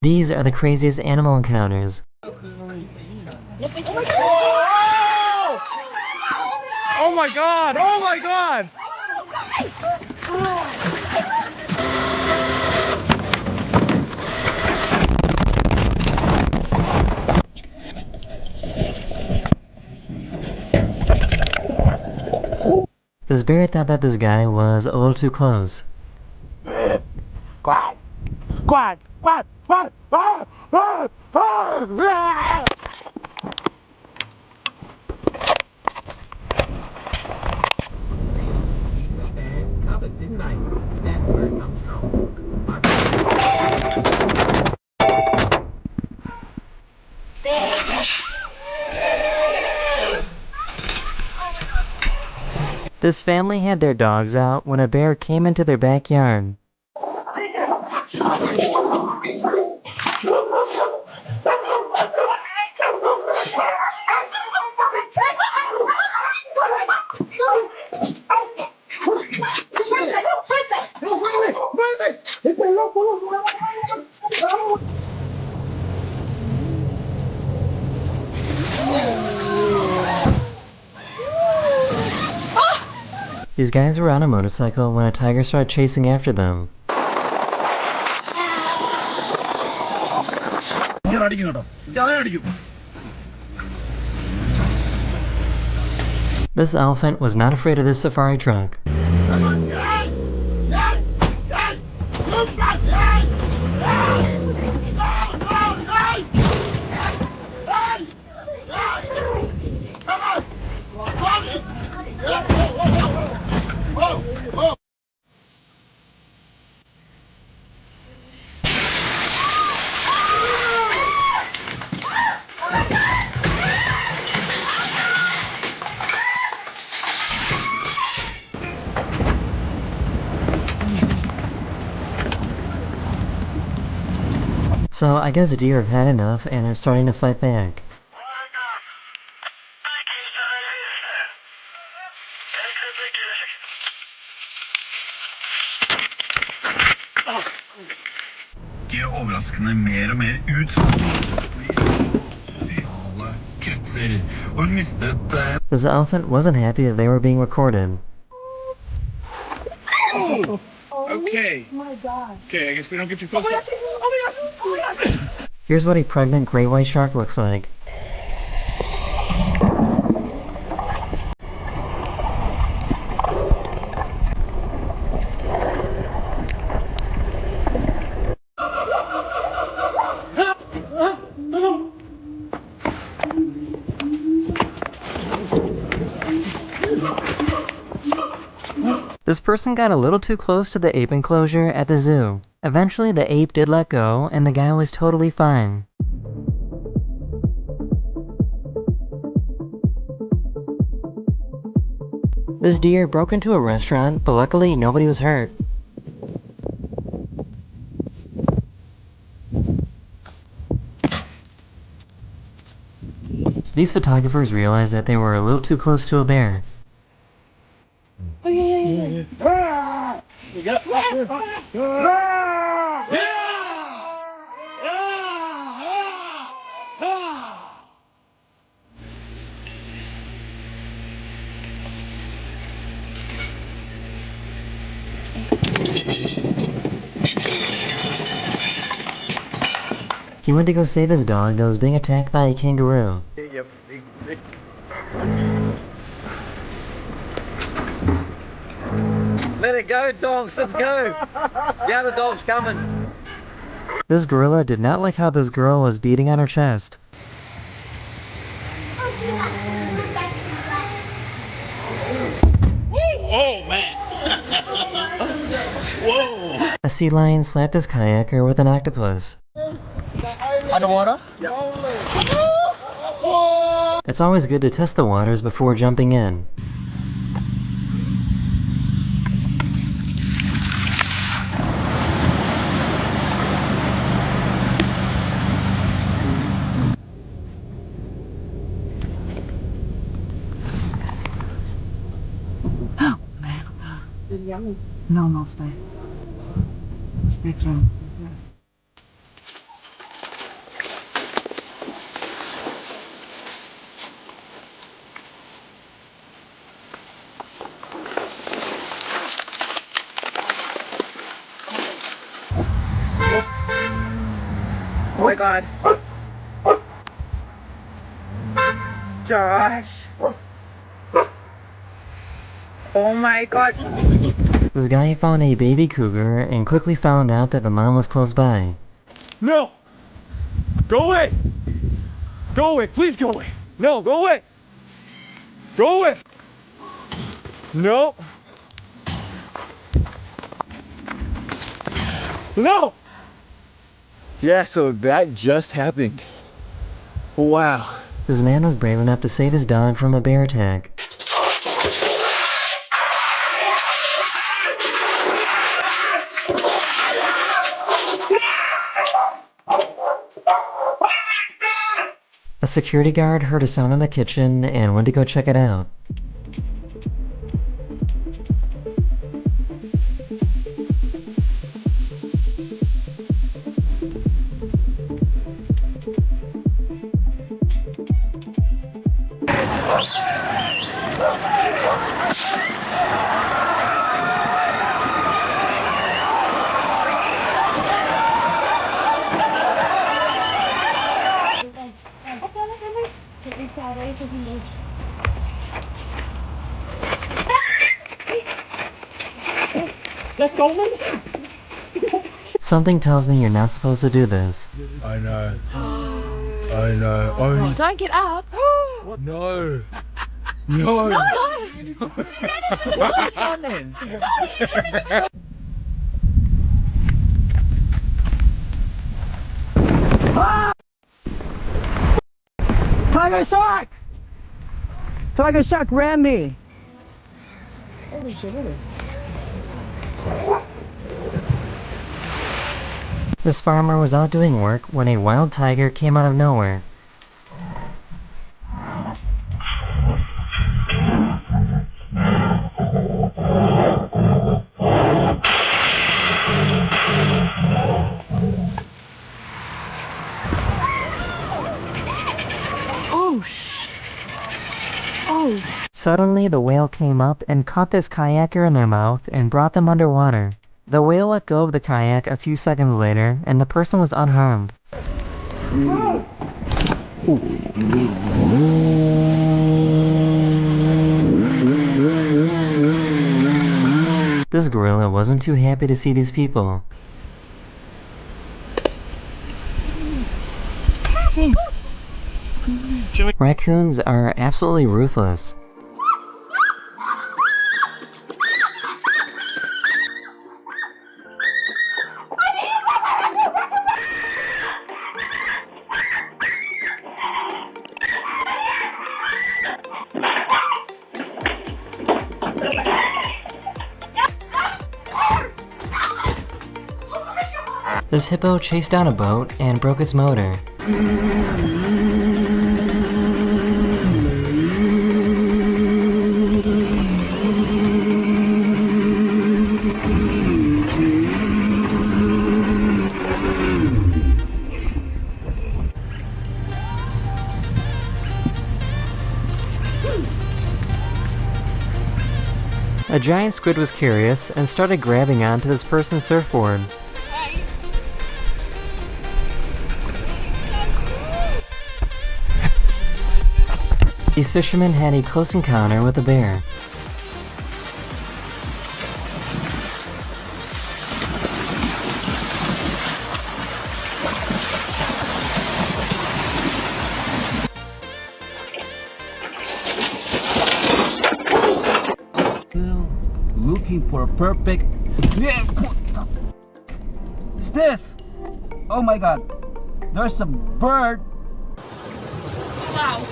These are the craziest animal encounters. Oh my god! Oh my god! This bear thought that this guy was a little too close. Quack! Quack! Quack! Quack! Quack! Quack! Quack! This family had their dogs out when a bear came into their backyard. These guys were on a motorcycle when a tiger started chasing after them. This elephant was not afraid of this safari truck. So I guess deer have had enough and are starting to fight back. This elephant wasn't happy that they were being recorded. Oh, okay. Oh my god. Okay, I guess we don't get too close. Oh my gosh! Oh my gosh! Here's what a pregnant great white shark looks like. This person got a little too close to the ape enclosure at the zoo. Eventually the ape did let go and the guy was totally fine. This deer broke into a restaurant, but luckily nobody was hurt. These photographers realized that they were a little too close to a bear. Oh yeah. You got He went to go save his dog that was being attacked by a kangaroo. Let it go, dogs, let's go! The other dog's coming. This gorilla did not like how this girl was beating on her chest. Oh man! Whoa! A sea lion slapped his kayaker with an octopus. Underwater? It's always good to test the waters before jumping in. Oh, man. No, stay. Stay firm. Yes. my god. Josh. Oh my god. This guy found a baby cougar and quickly found out that the mom was close by. No! Go away! Go away! Please go away! No, go away! Go away! No! No! Yeah, so that just happened. Wow. This man was brave enough to save his dog from a bear attack. A security guard heard a sound in the kitchen and went to go check it out. Let's go. Something tells me you're not supposed to do this. I know. I know. Oh, Don't get out. no. No. Tiger shark! Tiger shark ran me! Holy shit, really? This farmer was out doing work when a wild tiger came out of nowhere. Oh, oh. Suddenly, the whale came up and caught this kayaker in their mouth and brought them underwater. The whale let go of the kayak a few seconds later, and the person was unharmed. This gorilla wasn't too happy to see these people. Raccoons are absolutely ruthless. This hippo chased down a boat and broke its motor. A giant squid was curious and started grabbing onto this person's surfboard. These fishermen had a close encounter with a bear. Looking for a perfect stiff. What's this? Oh my god. There's a bird. Wow.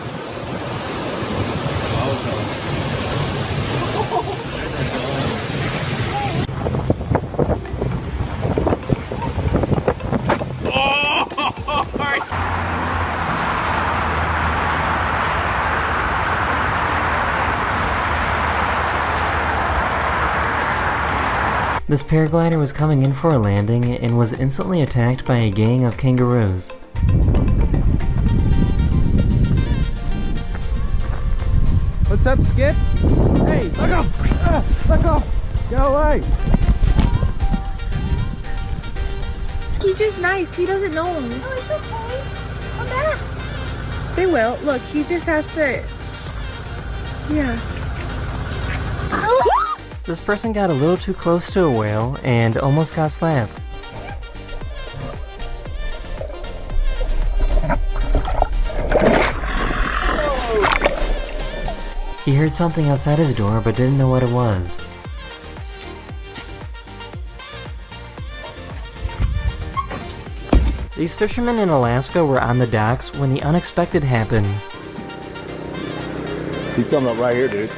This paraglider was coming in for a landing and was instantly attacked by a gang of kangaroos. What's up, Skip? Hey, let go! Let go! Go away! He's just nice. He doesn't know. No, it's okay. Come back. They will. Look, he just has to. Yeah. This person got a little too close to a whale and almost got slapped. He heard something outside his door but didn't know what it was. These fishermen in Alaska were on the docks when the unexpected happened. He's coming up right here, dude.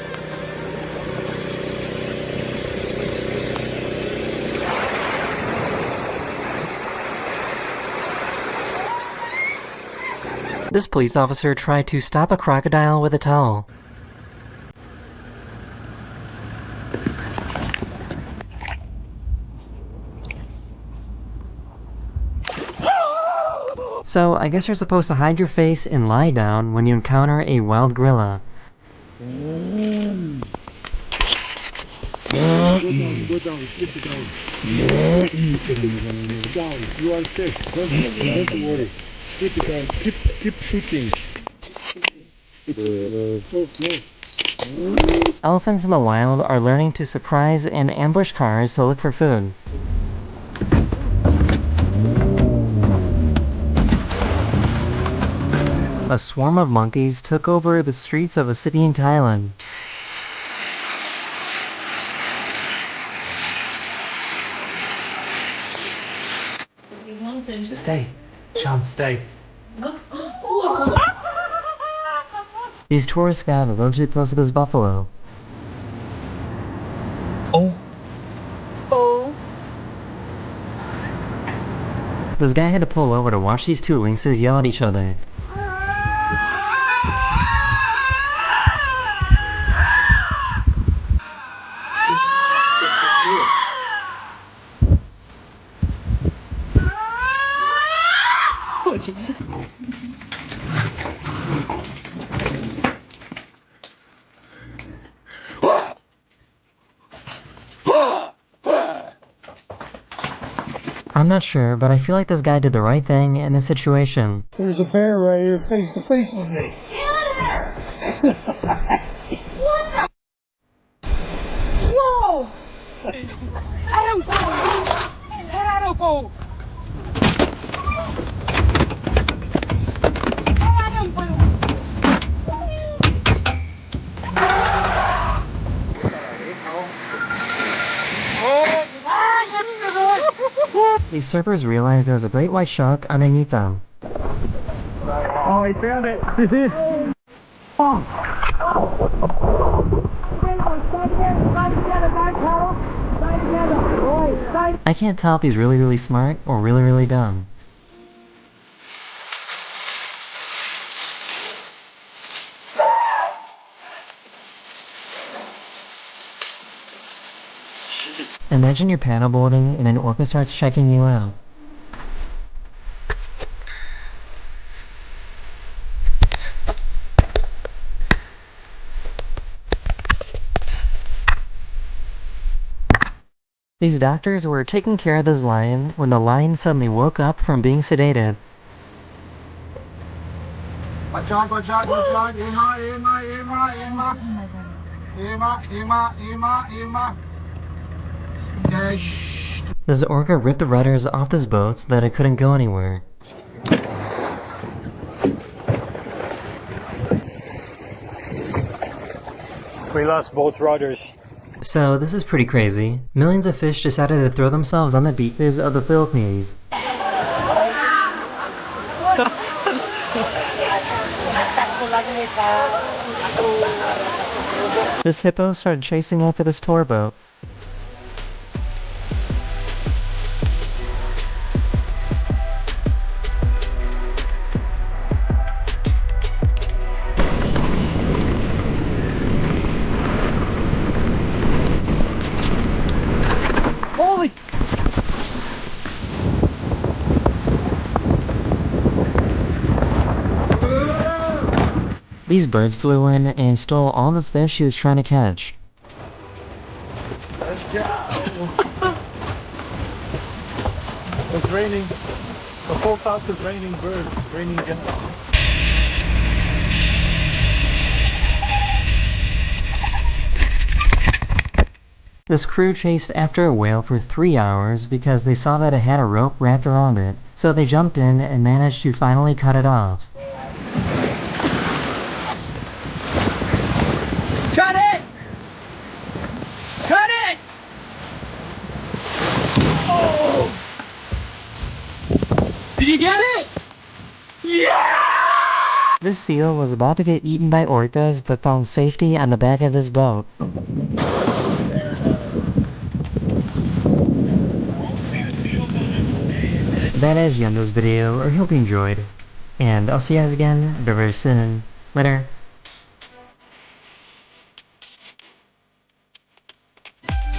This police officer tried to stop a crocodile with a towel. So, I guess you're supposed to hide your face and lie down when you encounter a wild gorilla. Go down, sit down. Sit down, you are safe. Don't worry. Sit down, keep shooting. Elephants in the wild are learning to surprise and ambush cars to look for food. A swarm of monkeys took over the streets of a city in Thailand. Stay. Sean, stay. These tourists got a little too close to this buffalo. Oh. This guy had to pull over to watch these two lynxes yell at each other. I'm not sure, but I feel like this guy did the right thing in this situation. There's a bear right here face to face with me. Whoa! I don't go. I don't go. I don't go. These surfers realized there was a great white shark underneath them. Oh, he found it. I can't tell if he's really smart or really dumb. Imagine you're paddleboarding and an orca starts checking you out. These doctors were taking care of this lion when the lion suddenly woke up from being sedated. This orca ripped the rudders off this boat so that it couldn't go anywhere. We lost both rudders. So this is pretty crazy. Millions of fish decided to throw themselves on the beaches of the Philippines. This hippo started chasing after this tour boat. Holy! These birds flew in and stole all the fish he was trying to catch. Let's go. It's raining. The whole house is raining birds, raining gas. This crew chased after a whale for 3 hours because they saw that it had a rope wrapped around it, so they jumped in and managed to finally cut it off. Cut it! Cut it! Oh! Did you get it? Yeah! This seal was about to get eaten by orcas but found safety on the back of this boat. That is the end of this video. I hope you enjoyed, and I'll see you guys again very soon. Later.